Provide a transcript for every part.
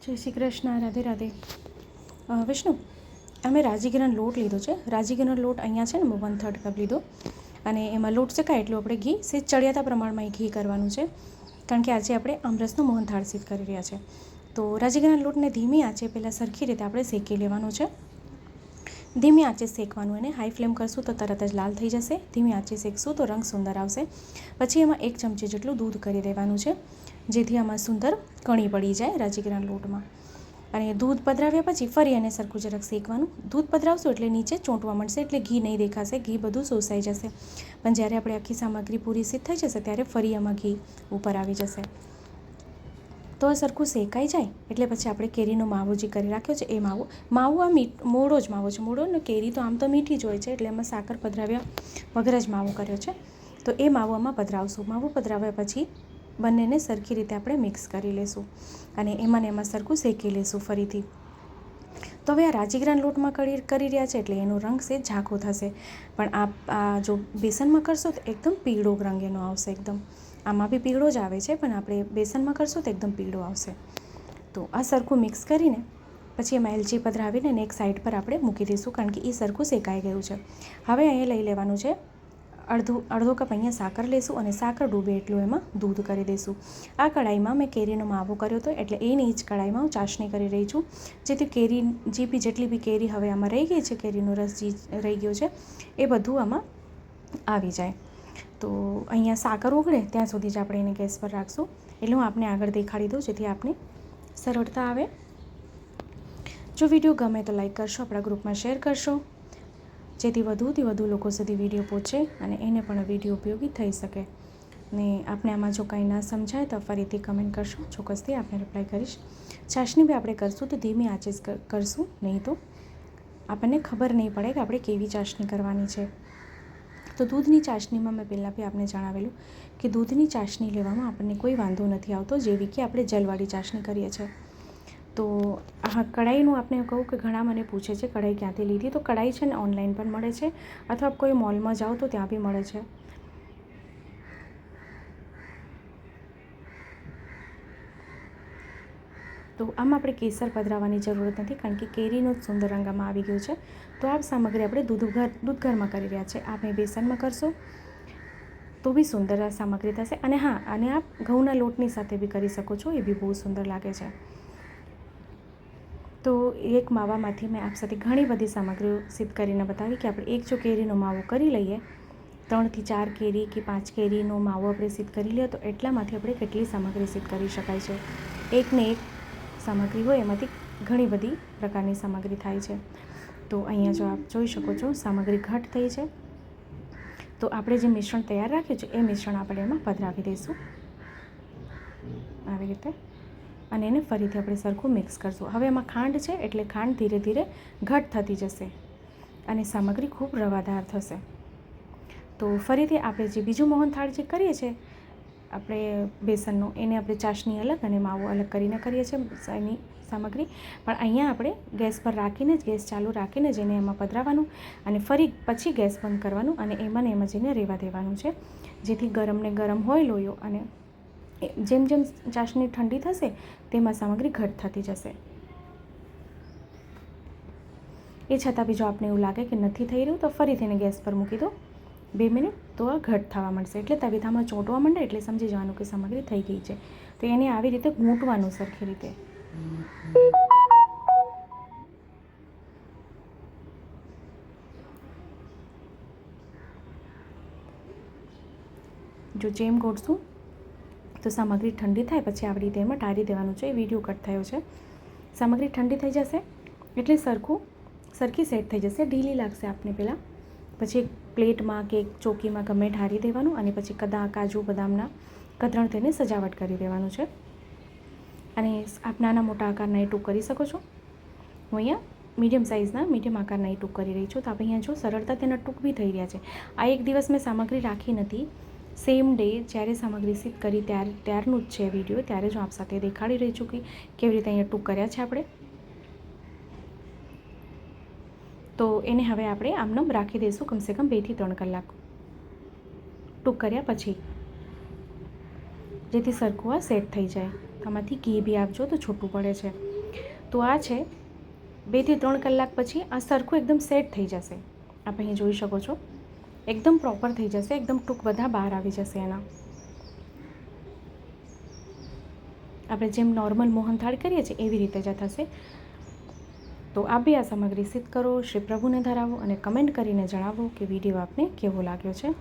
જય શ્રી કૃષ્ણ, રાધે રાધે. વિષ્ણુ, અમે રાજીગીરાનો લોટ લીધો છે. રાજીગીરાનો લોટ અહીંયા છે ને 1/3 કપ લીધો અને એમાં લોટ શેકાય એટલું આપણે ઘી સેજ ચડિયાતા પ્રમાણમાં ઘી કરવાનું છે, કારણ કે આજે આપણે આમરસનો મોહનથાળ સિદ્ધ કરી રહ્યા છે. તો રાજીગીરાના લોટને ધીમી આંચે પહેલાં સરખી રીતે આપણે શેકી લેવાનું છે. ધીમી આંચે શેકવાનું, એને હાઈ ફ્લેમ કરશું તો તરત જ લાલ થઈ જશે. ધીમી આંચે શેકશું તો રંગ સુંદર આવશે. પછી એમાં 1 ચમચી જેટલું દૂધ કરી દેવાનું છે, જેથી આમાં સુંદર કણી પડી જાય રાજીગીરાના લોટમાં. અને દૂધ પધરાવ્યા પછી ફરી એને સરખું જરાક શેકવાનું. દૂધ પધરાવશું એટલે નીચે ચોંટવા મળશે, એટલે ઘી નહીં દેખાશે, ઘી બધું શોષાઈ જશે. પણ જ્યારે આપણે આખી સામગ્રી પૂરી સિદ્ધ થઈ જશે ત્યારે ફરી એમાં ઘી ઉપર આવી જશે. તો આ સરખું શેકાઈ જાય એટલે પછી આપણે કેરીનો માવો જે કરી રાખ્યો છે એ માવો આ મોળો જ માવો છે. મોળો ને કેરી તો આમ તો મીઠી જ હોય છે, એટલે એમાં સાકર પધરાવ્યા વગર જ માવો કર્યો છે. તો એ માવામાં પધરાવશું. માવો પધરાવ્યા પછી બંનેને સરખી રીતે આપણે મિક્સ કરી લઈશું અને એમાં સરખું શેકી લઈશું ફરીથી. તો હવે આ રાજીગીરાના લોટમાં કરી રહ્યા છે એટલે એનો રંગ છે ઝાંખો થશે, પણ આ જો બેસનમાં કરશો તો એકદમ પીળો રંગ એનો આવશે. એકદમ આમાં બી પીળો જ આવે છે, પણ આપણે બેસનમાં કરશું તો એકદમ પીળો આવશે. તો આ સરખું મિક્સ કરીને પછી એમાં એલચી પધરાવીને એક સાઈડ પર આપણે મૂકી દઈશું, કારણ કે એ સરખું શેકાઈ ગયું છે. હવે અહીંયા લઈ લેવાનું છે અડધો કપ અહીંયા સાકર લઈશું અને સાકર ડૂબે એટલું એમાં દૂધ કરી દઈશું. આ કઢાઈમાં મેં કેરીનો માવો કર્યો હતો, એટલે એની જ કઢાઈમાં હું ચાસણી કરી રહી છું, જેથી કેરી જેટલી બી કેરી હવે આમાં રહી ગઈ છે, કેરીનો રસ જે રહી ગયો છે એ બધું આમાં આવી જાય. તો અહીંયા સાકર ઓગળે ત્યાં સુધી જ આપણે એને ગેસ પર રાખશું. એટલે હું આપને આગળ દેખાડી દઉં, જેથી આપને સરળતા આવે. જો વિડીયો ગમે તો લાઈક કરશો, આપણા ગ્રુપમાં શેર કરશો, જેથી વધુથી વધુ લોકો સુધી વિડીયો પહોંચે અને એને પણ વિડીયો ઉપયોગી થઈ શકે. ને આપણે આમાં જો કંઈ ના સમજાય તો ફરીથી કમેન્ટ કરશો, ચોક્કસથી આપણે રિપ્લાય કરીશ. ચાસણી બી આપણે કરશું તો ધીમી આંચે જ કરશું, નહીં તો આપણને ખબર નહીં પડે કે આપણે કેવી ચાસણી કરવાની છે. તો દૂધની ચાસણીમાં મેં પહેલાં બી આપને જણાવેલું કે દૂધની ચાસણી લેવામાં આપણને કોઈ વાંધો નથી આવતો, જેવી કે આપણે જલવાળી ચાસણી કરીએ છીએ. તો આ કઢાઈનું આપણે કહું કે ઘણા મને પૂછે છે કઢાઈ ક્યાંથી લીધી, તો કઢાઈ છે ને ઓનલાઈન પણ મળે છે, અથવા કોઈ મોલમાં જાઓ તો ત્યાં બી મળે છે. તો આમાં આપણે કેસર પધરાવવાની જરૂરત નથી, કારણ કે કેરીનો જ સુંદર રંગ આમાં આવી ગયો છે. તો આ સામગ્રી આપણે દૂધઘરમાં કરી રહ્યા છે. આપણે બેસનમાં કરશો તો બી સુંદર આ સામગ્રી થશે. અને હા, અને આપ ઘઉંના લોટની સાથે બી કરી શકો છો, એ બી બહુ સુંદર લાગે છે. તો એક માવામાંથી મેં આપ સાથે ઘણી બધી સામગ્રીઓ સિદ્ધ કરીને બતાવી કે આપણે એક જો કેરીનો માવો કરી લઈએ, 3 થી 4 કેરી કે 5 કેરીનો માવો આપણે સિદ્ધ કરી લઈએ તો એટલામાંથી આપણે કેટલી સામગ્રી સિદ્ધ કરી શકાય છે. એકને એક સામગ્રી હોય એમાંથી ઘણી બધી પ્રકારની સામગ્રી થાય છે. તો અહીંયા જો આપ જોઈ શકો છો સામગ્રી ઘટ થઈ છે. તો આપણે જે મિશ્રણ તૈયાર રાખ્યું છે એ મિશ્રણ આપણે એમાં પધરાવી દઈશું આવી રીતે, અને એને ફરીથી આપણે સરખું મિક્સ કરશું. હવે એમાં ખાંડ છે એટલે ખાંડ ધીરે ધીરે ઘટ થતી જશે અને સામગ્રી ખૂબ રવાદાર થશે. તો ફરીથી આપણે જે બીજું મોહનથાળ જે કરીએ છીએ આપણે બેસનનો, એને આપણે ચાસણી અલગ અને માવો અલગ કરીને કરીએ છીએ એની સામગ્રી. પણ અહીંયા આપણે ગેસ પર રાખીને જ, ગેસ ચાલુ રાખીને જ એને એમાં પધરાવવાનું અને ફરી પછી ગેસ બંધ કરવાનું અને એમાં જ એને રહેવા દેવાનું છે, જેથી ગરમને ગરમ હોય લોયો, અને જેમ જેમ ચાસણી ઠંડી થશે તેમાં સામગ્રી ઘટ થતી જશે. એ છતાં બી જો આપને એવું લાગે કે નથી થઈ રહ્યું તો ફરીથી એને ગેસ પર મૂકી દો 2 મિનિટ, તો આ ઘટ થવા મળશે. એટલે તવીથામાં ચોંટવા માંડે એટલે સમજી જવાનું કે સામગ્રી થઈ ગઈ છે. તો એને આવી રીતે ગૂંટવાનું સરખી રીતે. જો જેમ ગોઠશું તો સામગ્રી ઠંડી થાય પછી આવી રીતે એમાં ટાળી દેવાનું છે. એ વિડીયો કટ થયો છે. સામગ્રી ઠંડી થઈ જશે એટલે સરખી સેટ થઈ જશે. ઢીલી લાગશે આપને પહેલાં, પછી એક પ્લેટમાં કે એક ચોકીમાં ગમે ઢારી દેવાનું અને પછી કાજુ બદામના કતરણ થઈને સજાવટ કરી દેવાનું છે. અને આપ નાના મોટા આકારના એ ટૂંક કરી શકો છો. હું અહીંયા મીડિયમ આકારના એ ટૂંક કરી રહી છું. તો આપણે અહીંયા જો સરળતા તેના ટૂંક બી થઈ રહ્યા છે. આ એક દિવસ મેં સામગ્રી રાખી નથી, સેમ ડે જ્યારે સામગ્રી સિદ્ધ કરી ત્યારનું જ છે વિડીયો, ત્યારે જ હું આપ સાથે દેખાડી રહી છું કે કેવી રીતે અહીંયા ટૂંક કર્યા છે આપણે. તો એને હવે આપણે આમનામ રાખી દઈશું કમસે કમ 2 થી 3 કલાક ટૂંક કર્યા પછી, જેથી સરખું આ સેટ થઈ જાય. આમાંથી ઘી બી આપજો તો છૂટું પડે છે. તો આ છે 2 થી 3 કલાક પછી આ સરખું એકદમ સેટ થઈ જશે. આપ અહીં જોઈ શકો છો, એકદમ પ્રોપર થઈ જશે, એકદમ ટૂંક બધા બહાર આવી જશે એના. આપણે જેમ નોર્મલ મોહનથાળ કરીએ છીએ એવી રીતે જ થશે. તો આપ બી આ સામગ્રી સિદ્ધ કરો, શ્રી પ્રભુને ધરાવો અને કમેન્ટ કરીને જણાવો કે વિડીયો આપને કેવો લાગ્યો છે.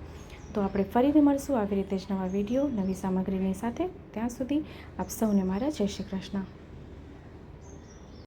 તો આપણે ફરીથી મળશું આવી રીતે જ નવા વિડીયો, નવી સામગ્રીની સાથે. ત્યાં સુધી આપ સૌને મારા જય શ્રી કૃષ્ણ.